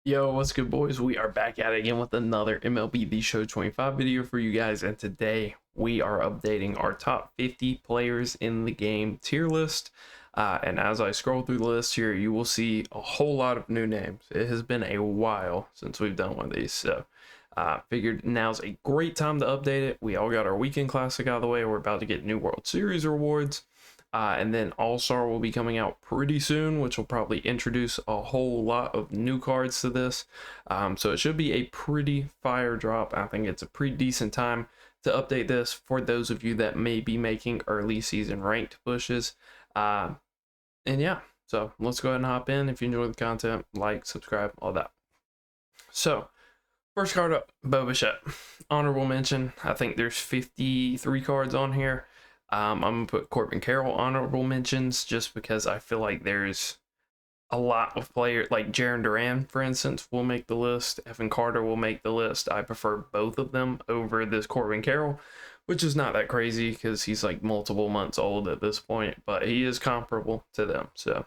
Yo, what's good, boys? We are back at it again with another MLB The Show 25 video for you guys, and today we are updating our top 50 players in the game tier list. And as I scroll through the list here, you will see a whole lot of new names. It has been a while since we've done one of these, so figured now's a great time to update it. We all got our weekend classic out of the way. We're about to get new World Series rewards. And then All-Star will be coming out pretty soon, which will probably introduce a whole lot of new cards to this. So it should be a pretty fire drop. I think it's a pretty decent time to update this for those of you that may be making early season ranked pushes. And yeah, so let's go ahead and hop in. If you enjoy the content, like, subscribe, all that. So first card up, Bo Bichette. Honorable mention. I think there's 53 cards on here. I'm gonna put Corbin Carroll honorable mentions just because I feel like there's a lot of players, like Jarren Duran, for instance, will make the list. Evan Carter will make the list. I prefer both of them over this Corbin Carroll, which is not that crazy because he's like multiple months old at this point, but he is comparable to them. So,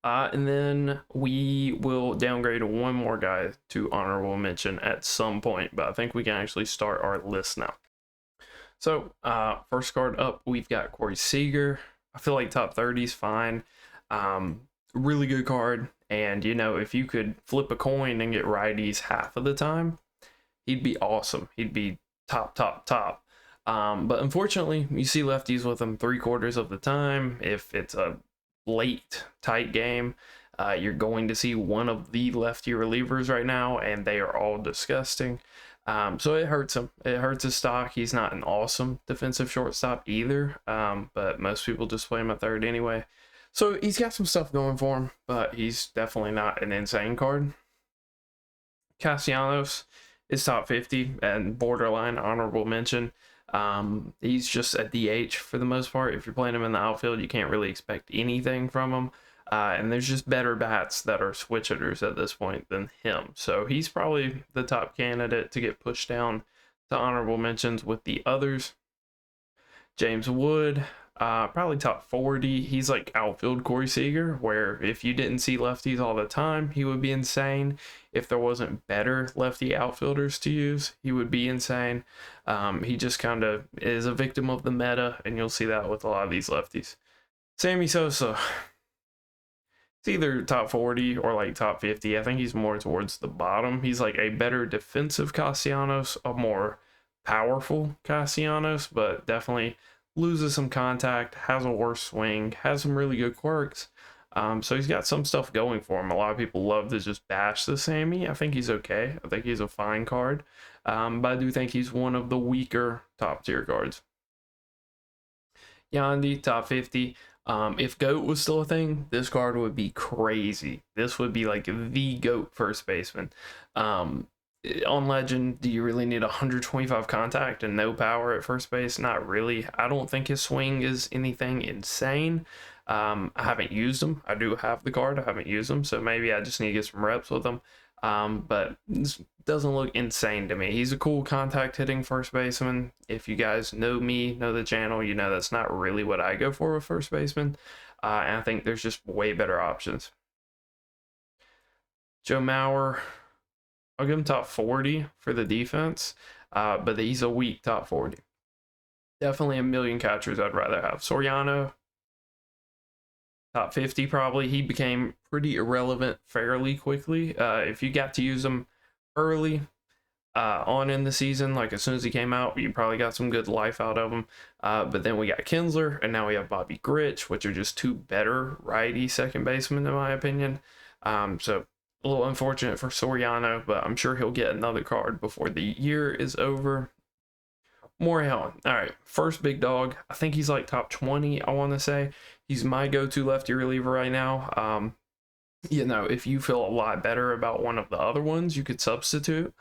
and then we will downgrade one more guy to honorable mention at some point, but I think we can actually start our list now. So, first card up, we've got Corey Seager. I feel like top 30 is fine. Really good card. And, you know, if you could flip a coin and get righties half of the time, he'd be awesome. He'd be top. But unfortunately, you see lefties with him 3/4 of the time. If it's a late, tight game, you're going to see one of the lefty relievers right now, and they are all disgusting. So it hurts him. It hurts his stock. He's not an awesome defensive shortstop either, but most people just play him at third anyway. So he's got some stuff going for him, but he's definitely not an insane card. Castellanos is top 50 and borderline honorable mention. He's just a DH for the most part. If you're playing him in the outfield, you can't really expect anything from him. And there's just better bats that are switch hitters at this point than him. So he's probably the top candidate to get pushed down to honorable mentions with the others. James Wood, probably top 40. He's like outfield Corey Seager, where if you didn't see lefties all the time, he would be insane. If there wasn't better lefty outfielders to use, he would be insane. He just kind of is a victim of the meta, and you'll see that with a lot of these lefties. Sammy Sosa. It's either top 40 or like top 50. I think he's more towards the bottom. He's like a better defensive Castellanos, a more powerful Castellanos, but definitely loses some contact, has a worse swing, has some really good quirks. So he's got some stuff going for him. A lot of people love to just bash the Sammy. I think he's okay. I think he's a fine card. But I do think he's one of the weaker top tier cards. Yandy, top 50. If GOAT was still a thing, this card would be crazy. This would be like the GOAT first baseman. On Legend, do you really need 125 contact and no power at first base? Not really. I don't think his swing is anything insane. I haven't used him. I do have the card. I haven't used him, so maybe I just need to get some reps with him. But this doesn't look insane to me. He's a cool contact hitting first baseman. If you guys know me, know the channel, you know that's not really what I go for with first baseman. And I think there's just way better options. Joe Mauer, I'll give him top 40 for the defense, but he's a weak top 40. Definitely a million catchers I'd rather have. Soriano, top 50 probably. He became pretty irrelevant fairly quickly. If you got to use him early on in the season, like as soon as he came out, you probably got some good life out of him. But then we got Kinsler, and now we have Bobby Grich, which are just two better righty second basemen in my opinion. So a little unfortunate for Soriano, but I'm sure he'll get another card before the year is over. Maury Helen. All right, first big dog. I think he's like top 20, I want to say. He's my go-to lefty reliever right now. You know, if you feel a lot better about one of the other ones, you could substitute.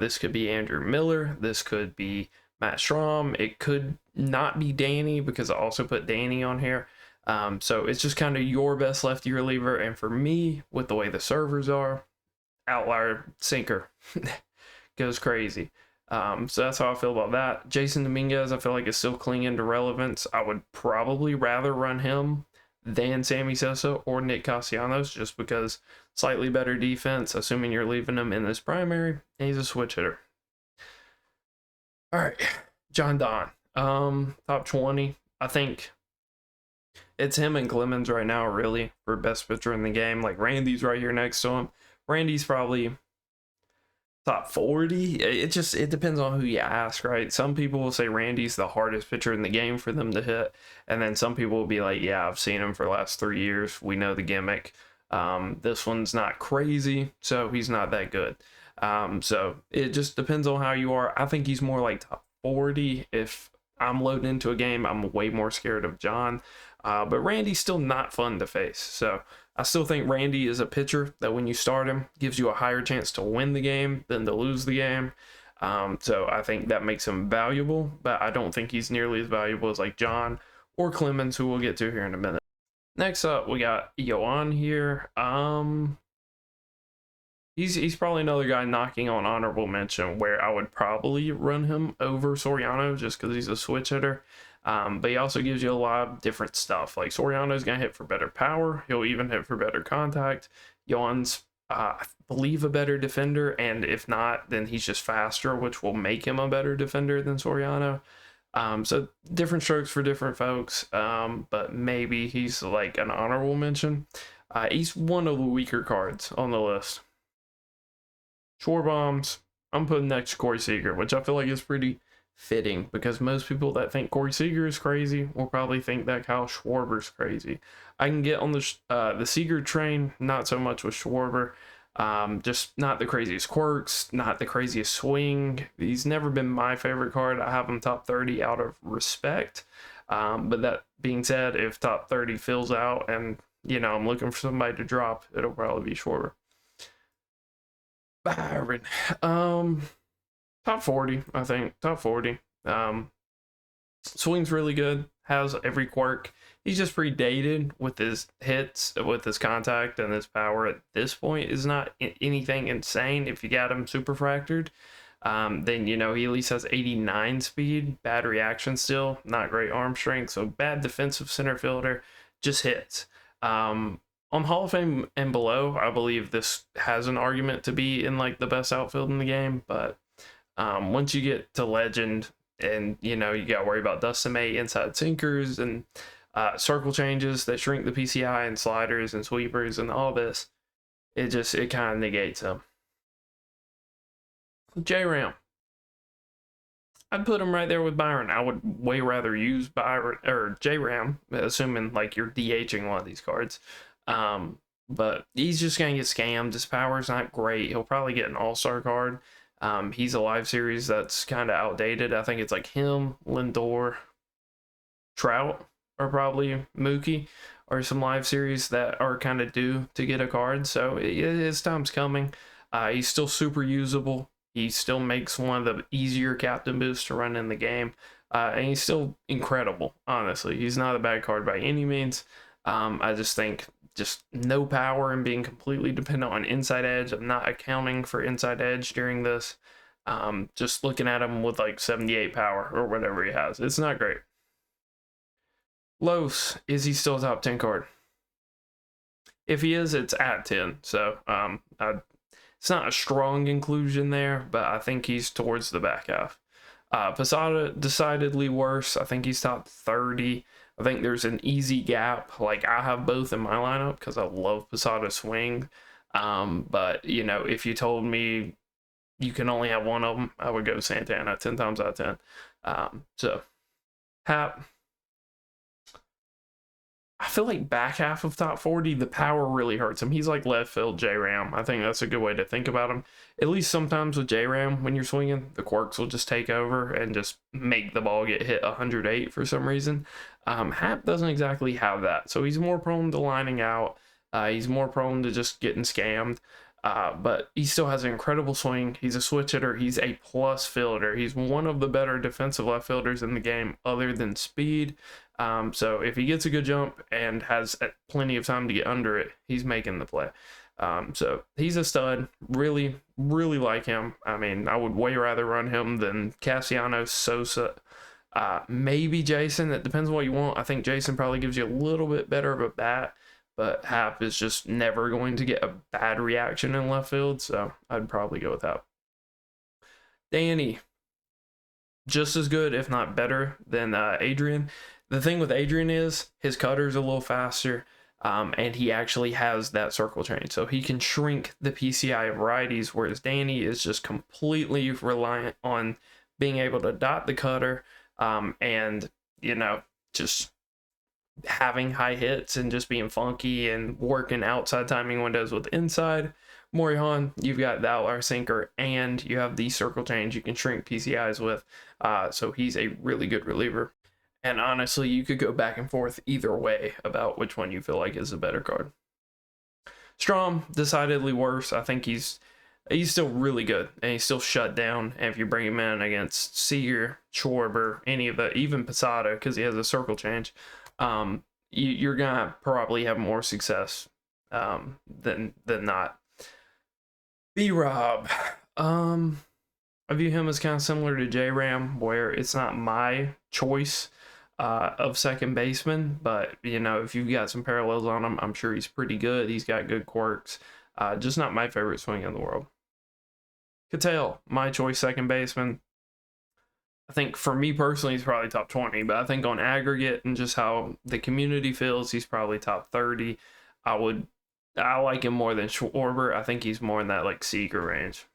This could be Andrew Miller. This could be Matt Strahm. It could not be Danny because I also put Danny on here. So it's just kind of your best lefty reliever. And for me, with the way the servers are, outlier sinker goes crazy. So that's how I feel about that. Jason Dominguez, I feel like is still clinging to relevance. I would probably rather run him than Sammy Sosa or Nick Castellanos, just because slightly better defense, assuming you're leaving him in this primary. And he's a switch hitter. All right, John Don, top 20. I think it's him and Clemens right now, really, for best pitcher in the game. Like, Randy's right here next to him. Randy's probably top 40. It depends on who you ask, right? Some people will say Randy's the hardest pitcher in the game for them to hit, and then some people will be like, yeah, I've seen him for the last 3 years. We know the gimmick. This one's not crazy, so he's not that good. So it just depends on how you are. I think he's more like top 40. If I'm loading into a game, I'm way more scared of John. But Randy's still not fun to face. So I still think Randy is a pitcher that when you start him, gives you a higher chance to win the game than to lose the game. So I think that makes him valuable, but I don't think he's nearly as valuable as like John or Clemens, who we'll get to here in a minute. Next up, we got Yoan here. He's probably another guy knocking on honorable mention, where I would probably run him over Soriano just because he's a switch hitter. But he also gives you a lot of different stuff. Like, Soriano's going to hit for better power. He'll even hit for better contact. Yoan's, I believe, a better defender. And if not, then he's just faster, which will make him a better defender than Soriano. So different strokes for different folks. But maybe he's like an honorable mention. He's one of the weaker cards on the list. Schwarbombs, I'm putting next to Corey Seager, which I feel like is pretty fitting, because most people that think Corey Seager is crazy will probably think that Kyle Schwarber's crazy. I can get on the Seager train, not so much with Schwarber. Just not the craziest quirks, not the craziest swing. He's never been my favorite card. I have him top 30 out of respect. But that being said, if top 30 fills out and, you know, I'm looking for somebody to drop, it'll probably be Schwarber. Byron, top 40, I think. Top 40. Swing's really good, has every quirk. He's just pretty dated with his hits, with his contact, and his power at this point is not anything insane. If you got him super fractured, then, you know, he at least has 89 speed, bad reaction still, not great arm strength, so bad defensive center fielder, just hits. On Hall of Fame and below, I believe this has an argument to be in like the best outfield in the game, but once you get to legend, and, you know, you got to worry about Dustin May inside sinkers and circle changes that shrink the PCI and sliders and sweepers and all this, it kind of negates him. J-Ram, I'd put him right there with Byron. I would way rather use Byron or J-Ram, assuming like you're DHing one of these cards. But he's just gonna get scammed. His power's not great. He'll probably get an all-star card. He's a live series that's kind of outdated. I think it's like him, Lindor, Trout, or probably Mookie, or some live series that are kind of due to get a card. So his time's coming. He's still super usable. He still makes one of the easier captain boosts to run in the game. And he's still incredible, honestly. He's not a bad card by any means. I just think just no power and being completely dependent on inside edge. I'm not accounting for inside edge during this. Just looking at him with like 78 power or whatever he has. It's not great. Los, is he still a top 10 card? If he is, it's at 10. So it's not a strong inclusion there, but I think he's towards the back half. Posada, decidedly worse. I think he's top 30. I think there's an easy gap. Like, I have both in my lineup because I love Posada's swing. But, you know, if you told me you can only have one of them, I would go Santana 10 times out of 10. So, Hap, I feel like back half of top 40, the power really hurts him. He's like left field J-Ram. I think that's a good way to think about him. At least sometimes with J-Ram, when you're swinging, the quirks will just take over and just make the ball get hit 108 for some reason. Hap doesn't exactly have that. So he's more prone to lining out. He's more prone to just getting scammed. But he still has an incredible swing. He's a switch hitter. He's a plus fielder. He's one of the better defensive left fielders in the game other than speed. So if he gets a good jump and has plenty of time to get under it, he's making the play. So he's a stud. Really, really like him. I mean, I would way rather run him than Castellanos, Sosa, Maybe Jason. It depends on what you want. I think Jason probably gives you a little bit better of a bat, but Hap is just never going to get a bad reaction in left field, so I'd probably go with Hap. Danny, just as good, if not better, than Adrian. The thing with Adrian is his cutter's a little faster, and he actually has that circle change, so he can shrink the PCI of righties, whereas Danny is just completely reliant on being able to dot the cutter, and, you know, just having high hits and just being funky and working outside timing windows with inside. Morihan, you've got the outlier sinker and you have the circle change you can shrink PCIs with. So he's a really good reliever. And honestly, you could go back and forth either way about which one you feel like is a better card. Strom, decidedly worse. I think he's still really good and he's still shut down. And if you bring him in against Seager, Schwarber, any of the, even Posada, because he has a circle change, you're gonna probably have more success than not. B-Rob, I view him as kind of similar to J-Ram, where it's not my choice of second baseman, but you know, if you've got some parallels on him, I'm sure he's pretty good. He's got good quirks. Just not my favorite swing in the world. Cattell, my choice second baseman. I think for me personally, he's probably top 20, but I think on aggregate and just how the community feels, he's probably top 30. I like him more than Schwarber. I think he's more in that like Seager range.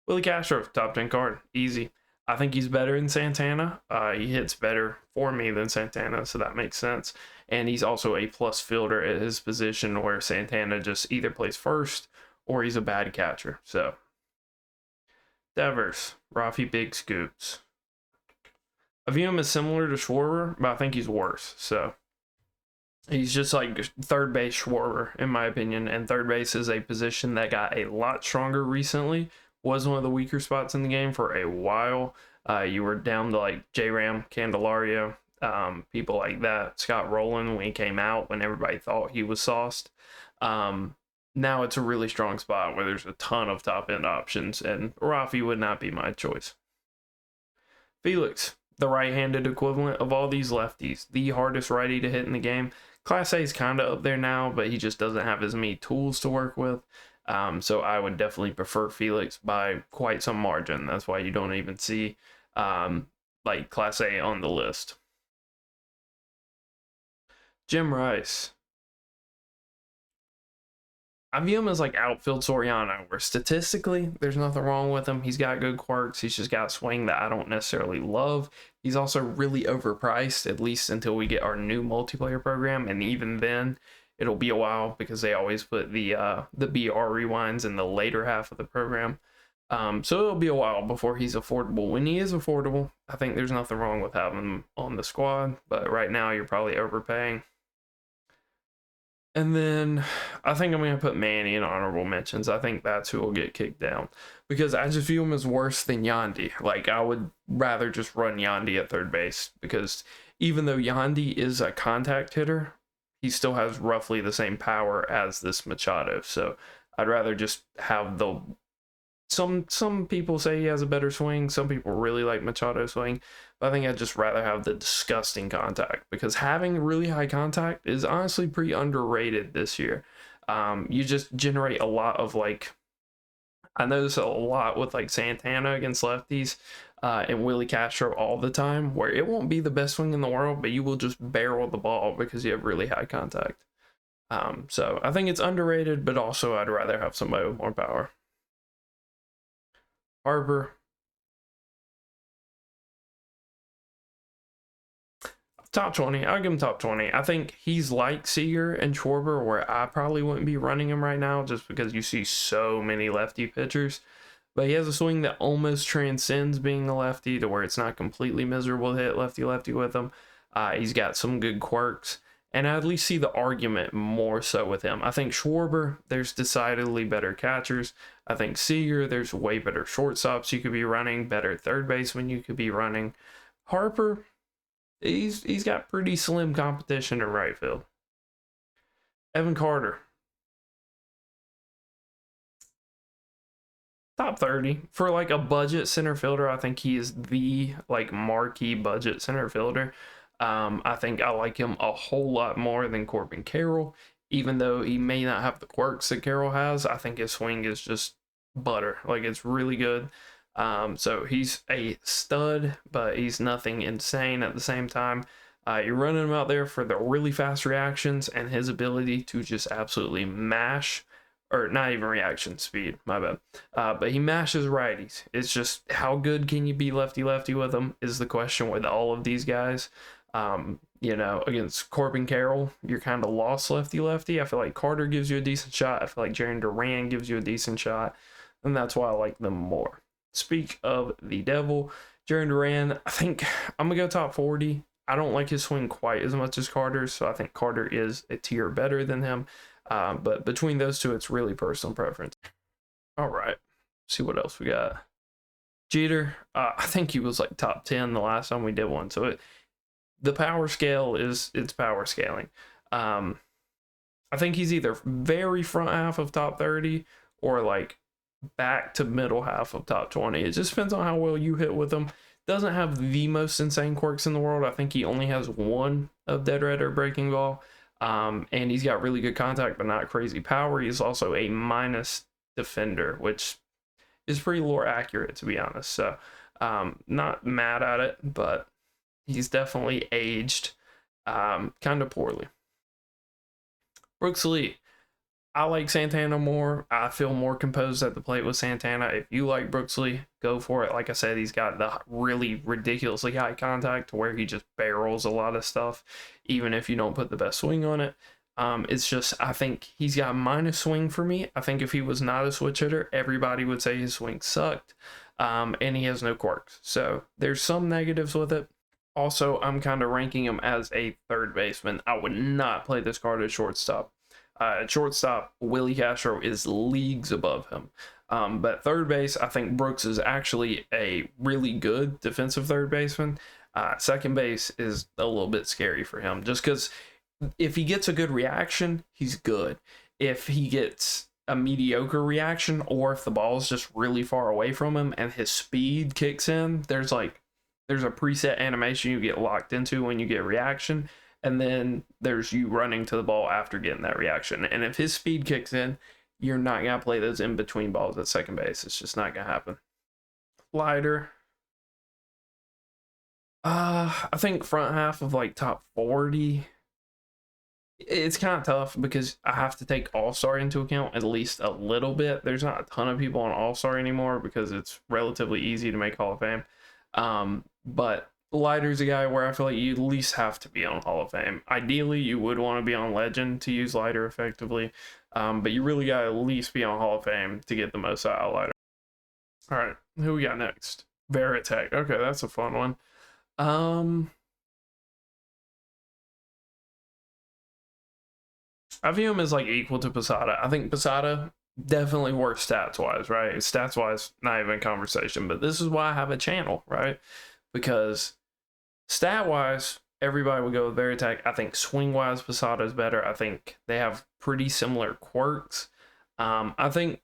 Willie Castro, top 10 card, easy. I think he's better than Santana. He hits better for me than Santana, so that makes sense. And he's also a plus fielder at his position, where Santana just either plays first or he's a bad catcher. So Devers, Rafi Big Scoops. I view him as similar to Schwarber, but I think he's worse. So he's just like third base Schwarber, in my opinion. And third base is a position that got a lot stronger recently. Was one of the weaker spots in the game for a while. You were down to like J-Ram, Candelario, people like that. Scott Rowland when he came out, when everybody thought he was sauced. Now it's a really strong spot where there's a ton of top end options, and Rafi would not be my choice. Felix, the right-handed equivalent of all these lefties, the hardest righty to hit in the game. Class A is kind of up there now, but he just doesn't have as many tools to work with. So I would definitely prefer Felix by quite some margin. That's why you don't even see like Class A on the list. Jim Rice. I view him as like outfield Soriano, where statistically there's nothing wrong with him. He's got good quirks. He's just got a swing that I don't necessarily love. He's also really overpriced, at least until we get our new multiplayer program, and even then it'll be a while because they always put the BR rewinds in the later half of the program. So it'll be a while before he's affordable. When he is affordable, I think there's nothing wrong with having him on the squad, but right now you're probably overpaying. And then I think I'm going to put Manny in honorable mentions. I think that's who will get kicked down, because I just view him as worse than Yandy. Like, I would rather just run Yandy at third base, because even though Yandy is a contact hitter, he still has roughly the same power as this Machado. So I'd rather just have the... Some people say he has a better swing. Some people really like Machado's swing. But I think I'd just rather have the disgusting contact, because having really high contact is honestly pretty underrated this year. You just generate a lot of, like, I notice a lot with like Santana against lefties and Willie Castro all the time, where it won't be the best swing in the world, but you will just barrel the ball because you have really high contact. So I think it's underrated, but also I'd rather have somebody with more power. Harper. Top 20. I'll give him top 20. I think he's like Seager and Schwarber, where I probably wouldn't be running him right now just because you see so many lefty pitchers. But he has a swing that almost transcends being a lefty, to where it's not completely miserable to hit lefty-lefty with him. He's got some good quirks, and I at least see the argument more so with him. I think Schwarber, there's decidedly better catchers. I think Seager, there's way better shortstops you could be running, better third baseman you could be running. Harper, he's got pretty slim competition in right field. Evan Carter. top 30 for like a budget center fielder. I think he is the like marquee budget center fielder. I think I like him a whole lot more than Corbin Carroll, even though he may not have the quirks that Carroll has. I think his swing is just butter. Like, it's really good. So he's a stud, but he's nothing insane at the same time. You're running him out there for the really fast reactions and his ability to just absolutely mash, or not even reaction speed, my bad. But he mashes righties. It's just, how good can you be lefty-lefty with him is the question with all of these guys. You know, against Corbin Carroll, you're kind of lost lefty-lefty. I feel like Carter gives you a decent shot. I feel like Jarren Duran gives you a decent shot, and that's why I like them more. Speak of the devil, Jarren Duran, I think I'm going to go top 40. I don't like his swing quite as much as Carter's, so I think Carter is a tier better than him. But between those two, it's really personal preference. All right, see what else we got. Jeter, I think he was like top 10 the last time we did one, so the power scale it's power scaling. I think he's either very front half of top 30 or like back to middle half of top 20. It just depends on how well you hit with him. Doesn't have the most insane quirks in the world. I think he only has one of dead red or breaking ball. And he's got really good contact, but not crazy power. He's also a minus defender, which is pretty lore accurate, to be honest. So not mad at it, but he's definitely aged kind of poorly. Brooks Lee. I like Santana more. I feel more composed at the plate with Santana. If you like Brooks Lee, go for it. Like I said, he's got the really ridiculously high contact to where he just barrels a lot of stuff, even if you don't put the best swing on it. It's just, I think he's got minus swing for me. I think if he was not a switch hitter, everybody would say his swing sucked. And he has no quirks. So there's some negatives with it. Also, I'm kind of ranking him as a third baseman. I would not play this card at shortstop. At shortstop, Willie Castro is leagues above him. But third base, I think Brooks is actually a really good defensive third baseman. Second base is a little bit scary for him, just because if he gets a good reaction, he's good. If he gets a mediocre reaction, or if the ball is just really far away from him and his speed kicks in, there's a preset animation you get locked into when you get reaction. And then there's you running to the ball after getting that reaction. And if his speed kicks in, you're not going to play those in-between balls at second base. It's just not going to happen. Slider. I think front half of like top 40. It's kind of tough because I have to take All-Star into account at least a little bit. There's not a ton of people on All-Star anymore because it's relatively easy to make Hall of Fame. But Lighter's a guy where I feel like you at least have to be on Hall of Fame. Ideally, you would want to be on Legend to use Lighter effectively, but you really got to at least be on Hall of Fame to get the most out of Lighter. All right, who we got next? Veritek. Okay, that's a fun one. I view him as like equal to Posada. I think Posada definitely worse stats-wise, right? Stats-wise, not even a conversation, but this is why I have a channel, right? Because stat-wise, everybody would go with Veritek. I think swing-wise, Posada is better. I think they have pretty similar quirks. I think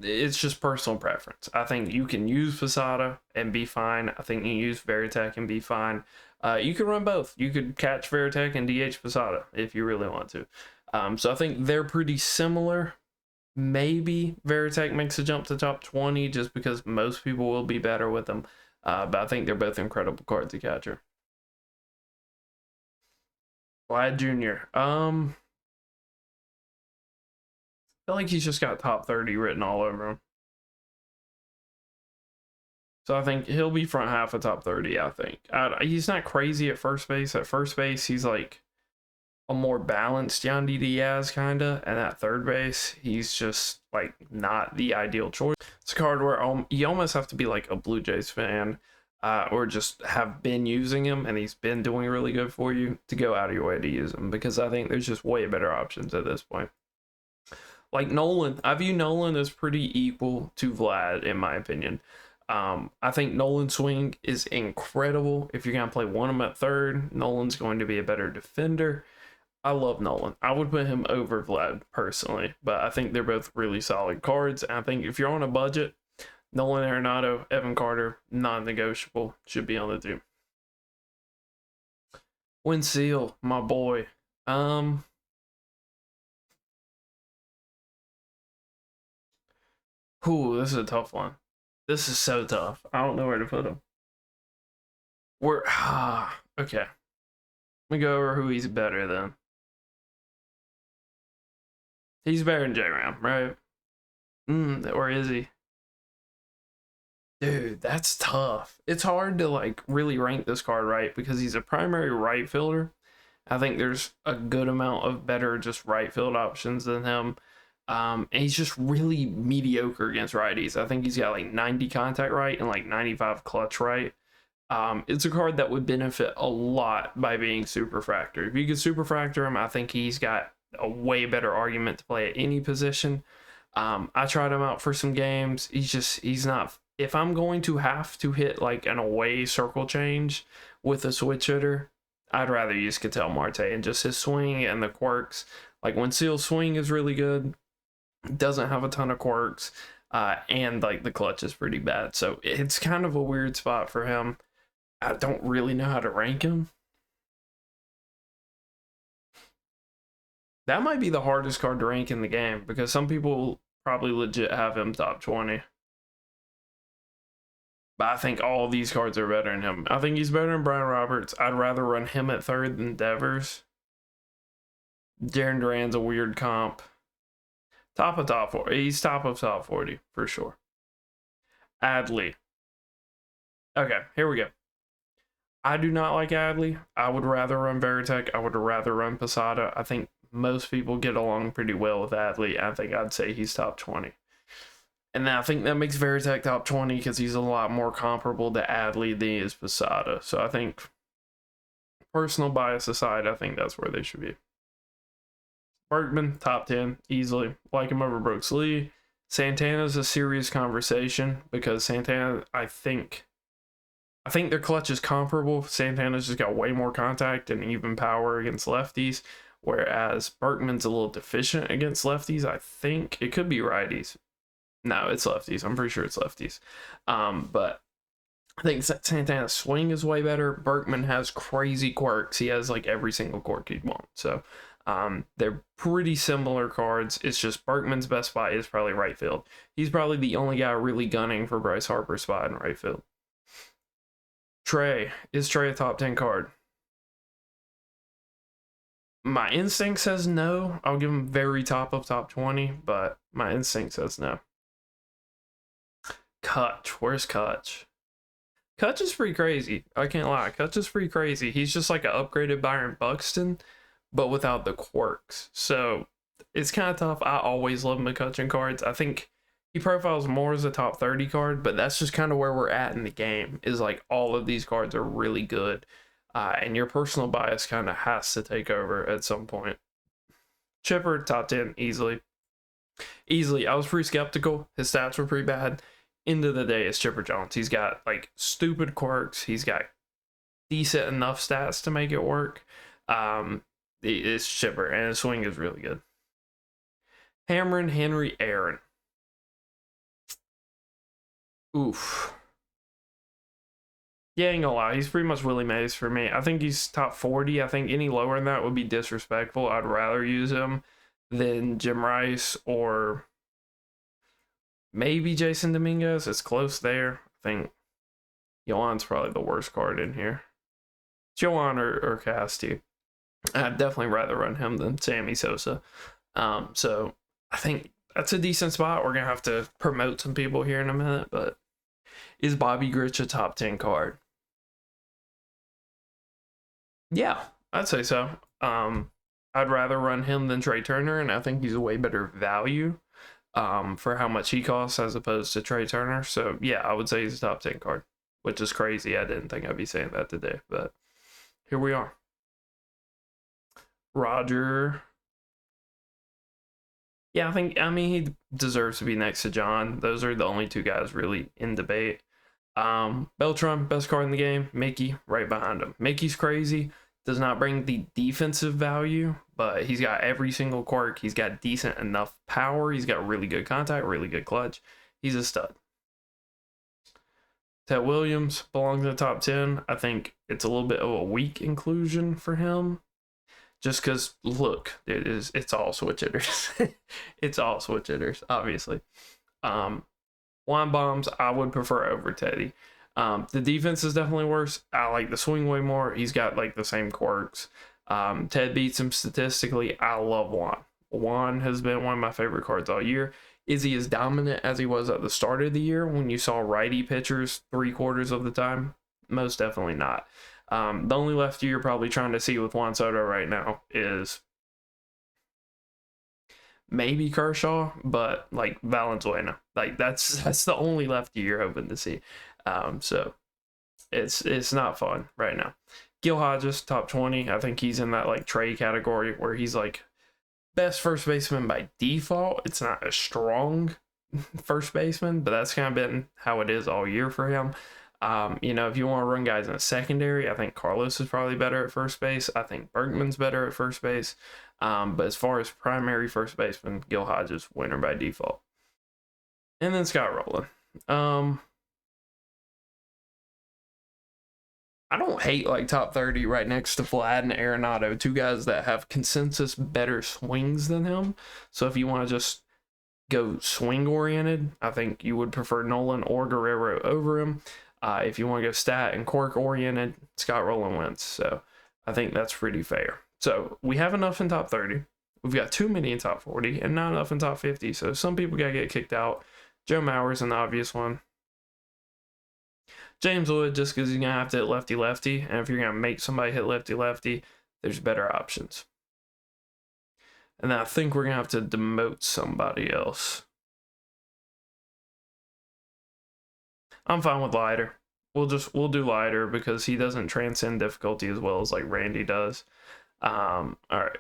it's just personal preference. I think you can use Posada and be fine. I think you can use Veritek and be fine. You could run both. You could catch Veritek and DH Posada if you really want to. So I think they're pretty similar. Maybe Veritek makes a jump to top 20 just because most people will be better with them. But I think they're both incredible cards to catcher. Vlad Jr. I feel like he's just got top 30 written all over him. So I think he'll be front half of top 30, I think. He's not crazy at first base. At first base, he's like a more balanced Yandy Diaz, kind of. And at third base, he's just like not the ideal choice. It's a card where you almost have to be like a Blue Jays fan or just have been using him and he's been doing really good for you to go out of your way to use him, because I think there's just way better options at this point. Like Nolan, I view Nolan as pretty equal to Vlad, in my opinion. I think Nolan's swing is incredible. If you're going to play one of them at third, Nolan's going to be a better defender. I love Nolan. I would put him over Vlad personally, but I think they're both really solid cards. And I think if you're on a budget, Nolan Arenado, Evan Carter, non-negotiable, should be on the team. Win Seal, my boy. Ooh, this is a tough one. This is so tough. I don't know where to put him. Okay. Let me go over who he's better than. He's better than J-Ram, right? Or is he? Dude, that's tough. It's hard to like really rank this card right because he's a primary right fielder. I think there's a good amount of better just right field options than him. And he's just really mediocre against righties. I think he's got like 90 contact right and like 95 clutch right. It's a card that would benefit a lot by being superfractor. If you could superfractor him, I think he's got a way better argument to play at any position. I tried him out for some games. He's not. If I'm going to have to hit like an away circle change with a switch hitter, I'd rather use Ketel Marte and just his swing and the quirks. Like when Seal's swing is really good, doesn't have a ton of quirks, and like the clutch is pretty bad. So it's kind of a weird spot for him. I don't really know how to rank him. That might be the hardest card to rank in the game because some people probably legit have him top 20. But I think all these cards are better than him. I think he's better than Brian Roberts. I'd rather run him at third than Devers. Jarren Duran's a weird comp. Top of top 40. He's top of top 40 for sure. Adley. Okay, here we go. I do not like Adley. I would rather run Veritek. I would rather run Posada. I think most people get along pretty well with Adley. I think I'd say he's top 20. And I think that makes Veritek top 20 because he's a lot more comparable to Adley than he is Posada. So I think, personal bias aside, I think that's where they should be. Berkman, top 10, easily. Like him over Brooks Lee. Santana's a serious conversation because Santana, I think their clutch is comparable. Santana's just got way more contact and even power against lefties, whereas Berkman's a little deficient against lefties. I think it could be righties. No, it's lefties. I'm pretty sure it's lefties. But I think Santana's swing is way better. Berkman has crazy quirks. He has like every single quirk you'd want. So they're pretty similar cards. It's just Berkman's best spot is probably right field. He's probably the only guy really gunning for Bryce Harper's spot in right field. Trey. Is Trey a top 10 card? My instinct says no. I'll give him very top of top 20, but my instinct says no. Kutch. Where's Kutch? Kutch is pretty crazy. I can't lie. Kutch is pretty crazy. He's just like an upgraded Byron Buxton, but without the quirks. So it's kind of tough. I always love McCutcheon cards. I think he profiles more as a top 30 card, but that's just kind of where we're at in the game, is like all of these cards are really good. And your personal bias kind of has to take over at some point. Chipper, top 10, easily. Easily. I was pretty skeptical. His stats were pretty bad. End of the day, it's Chipper Jones. He's got like stupid quirks. He's got decent enough stats to make it work. It's Chipper, and his swing is really good. Cameron, Henry, Aaron. Oof. Yeah, ain't gonna lie. He's pretty much Willie Mays for me. I think he's top 40. I think any lower than that would be disrespectful. I'd rather use him than Jim Rice or maybe Jason Dominguez. It's close there. I think Yoan's probably the worst card in here. Yoan or Casty. I'd definitely rather run him than Sammy Sosa. So I think that's a decent spot. We're going to have to promote some people here in a minute, but is Bobby Grich a top 10 card? Yeah, I'd say so. I'd rather run him than Trey Turner, and I think he's a way better value for how much he costs as opposed to Trey Turner. So yeah, I would say he's a top 10 card, which is crazy. I didn't think I'd be saying that today, but here we are. Roger. Yeah, I mean, he deserves to be next to John. Those are the only two guys really in debate. Beltran, best card in the game. Mickey, right behind him. Mickey's crazy. Does not bring the defensive value, but he's got every single quirk. He's got decent enough power. He's got really good contact, really good clutch. He's a stud. Ted Williams belongs in the top 10. I think it's a little bit of a weak inclusion for him. Just because, look, it's all switch hitters. It's all switch hitters, obviously. Line bombs, I would prefer over Teddy. The defense is definitely worse. I like the swing way more. He's got like the same quirks. Ted beats him statistically. I love Juan. Juan has been one of my favorite cards all year. Is he as dominant as he was at the start of the year when you saw righty pitchers 3/4 of the time? Most definitely not. The only lefty you're probably trying to see with Juan Soto right now is maybe Kershaw, but like Valenzuela. Like that's the only lefty you're hoping to see. So it's not fun right now. Gil Hodges, top 20. I think he's in that like Trey category where he's like best first baseman by default. It's not a strong first baseman, but that's kind of been how it is all year for him. If you want to run guys in a secondary, I think Carlos is probably better at first base. I think Bergman's better at first base. But as far as primary first baseman, Gil Hodges winner by default. And then Scott Rowland. I don't hate like top 30 right next to Vlad and Arenado, two guys that have consensus better swings than him. So if you want to just go swing oriented, I think you would prefer Nolan or Guerrero over him. If you want to go stat and quirk oriented, Scott Rowland wins. So I think that's pretty fair. So we have enough in top 30. We've got too many in top 40 and not enough in top 50. So some people got to get kicked out. Joe Mauer's an obvious one. James Wood, just because he's going to have to hit lefty-lefty. And if you're going to make somebody hit lefty-lefty, there's better options. And then I think we're going to have to demote somebody else. I'm fine with Leiter. We'll do Leiter because he doesn't transcend difficulty as well as like Randy does. All right.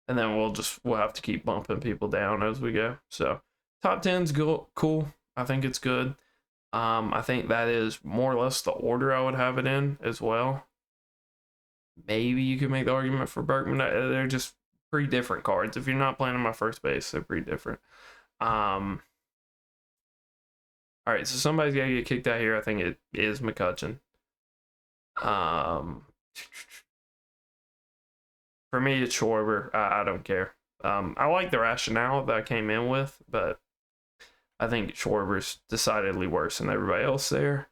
And then we'll have to keep bumping people down as we go. So top 10's cool. I think it's good. I think that is more or less the order I would have it in as well. Maybe you could make the argument for Berkman. They're just pretty different cards. If you're not playing on my first base, they're pretty different. All right, so somebody's got to get kicked out here. I think it is McCutcheon. For me, it's Schwarber. I don't care. I like the rationale that I came in with, but I think Schwarber's decidedly worse than everybody else there.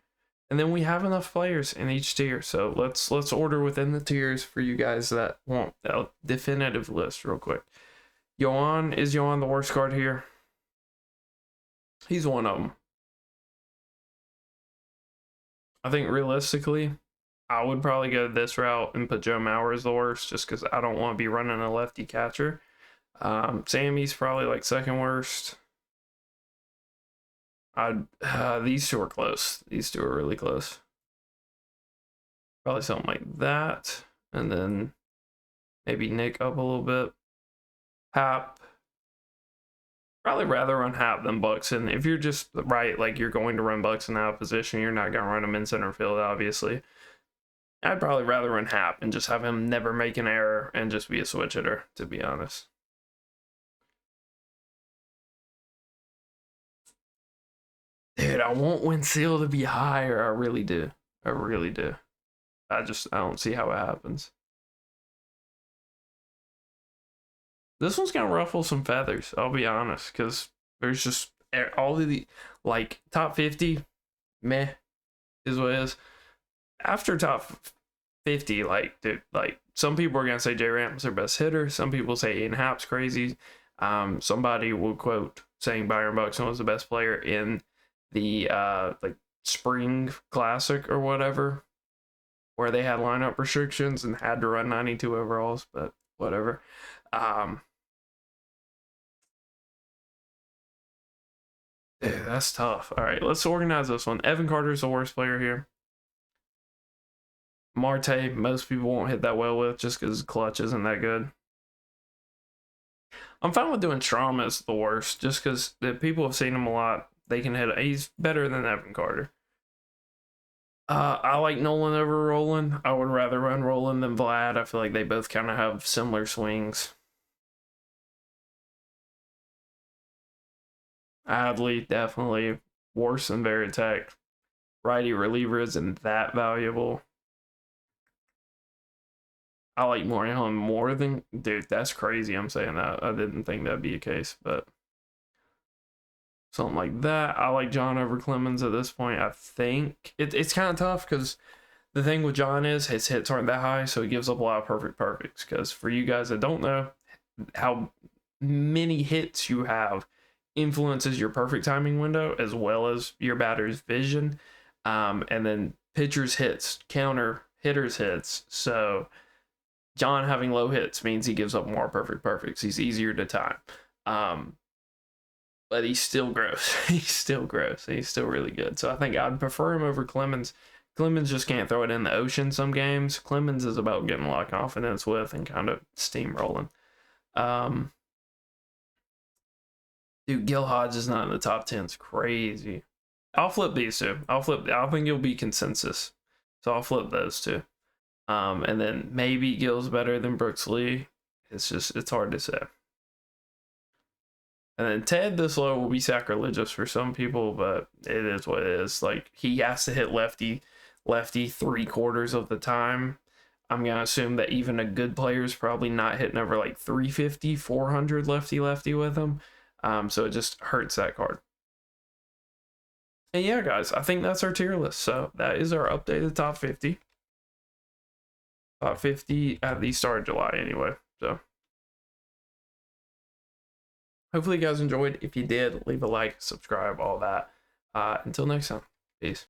And then we have enough players in each tier, so let's order within the tiers for you guys that want a definitive list real quick. Yoan, is Yoan the worst card here? He's one of them. I think realistically, I would probably go this route and put Joe Mauer as the worst just because I don't want to be running a lefty catcher. Sammy's probably like second worst. These two are close. These two are really close. Probably something like that. And then maybe Nick up a little bit. Hap. Probably rather run Hap than Buxton. If you're just right, like you're going to run Buxton out of position, you're not going to run him in center field, obviously. I'd probably rather run Hap and just have him never make an error and just be a switch hitter, to be honest. Dude, I want Winseal to be higher. I really do. I really do. I don't see how it happens. This one's gonna ruffle some feathers, I'll be honest, because there's just all of the like top 50, meh, is what it is. After top 50, like dude, like some people are gonna say J Ramp's their best hitter. Some people say Ian Happ's crazy. Somebody will quote saying Byron Buxton was the best player in the like spring classic or whatever, where they had lineup restrictions and had to run 92 overalls, but whatever. Dude, that's tough. All right, let's organize this one. Evan Carter's the worst player here. Marte, most people won't hit that well with just because clutch isn't that good. I'm fine with doing Strom as the worst just because the people have seen him a lot. They can hit it. He's better than Evan Carter. I like Nolan over Roland. I would rather run Roland than Vlad. I feel like they both kind of have similar swings. Adley, definitely. worse than Varitek. Righty reliever isn't that valuable. I like Morejon more than, dude, that's crazy. I'm saying that. I didn't think that'd be a case, but something like that. I like John over Clemens at this point. I think it's kind of tough because the thing with John is his hits aren't that high, so he gives up a lot of perfects. Because for you guys that don't know, how many hits you have influences your perfect timing window as well as your batter's vision. And then pitcher's hits counter hitter's hits. So John having low hits means he gives up more perfects. He's easier to time. But he's still gross. He's still gross. He's still really good. So I think I'd prefer him over Clemens. Clemens just can't throw it in the ocean some games. Clemens is about getting a lot of confidence with and kind of steamrolling. Dude, Gil Hodge is not in the top 10. It's crazy. I'll flip these two. I think it'll be consensus. So I'll flip those two. And then maybe Gil's better than Brooks Lee. It's hard to say. And then Ted this low will be sacrilegious for some people, but it is what it is. Like, he has to hit lefty 3/4 of the time. I'm going to assume that even a good player is probably not hitting over like 350, 400 lefty with him. So it just hurts that card. And yeah, guys, I think that's our tier list. So that is our updated top 50. Top 50 at the start of July anyway. So hopefully you guys enjoyed. If you did, leave a like, subscribe, all that. Until next time, peace.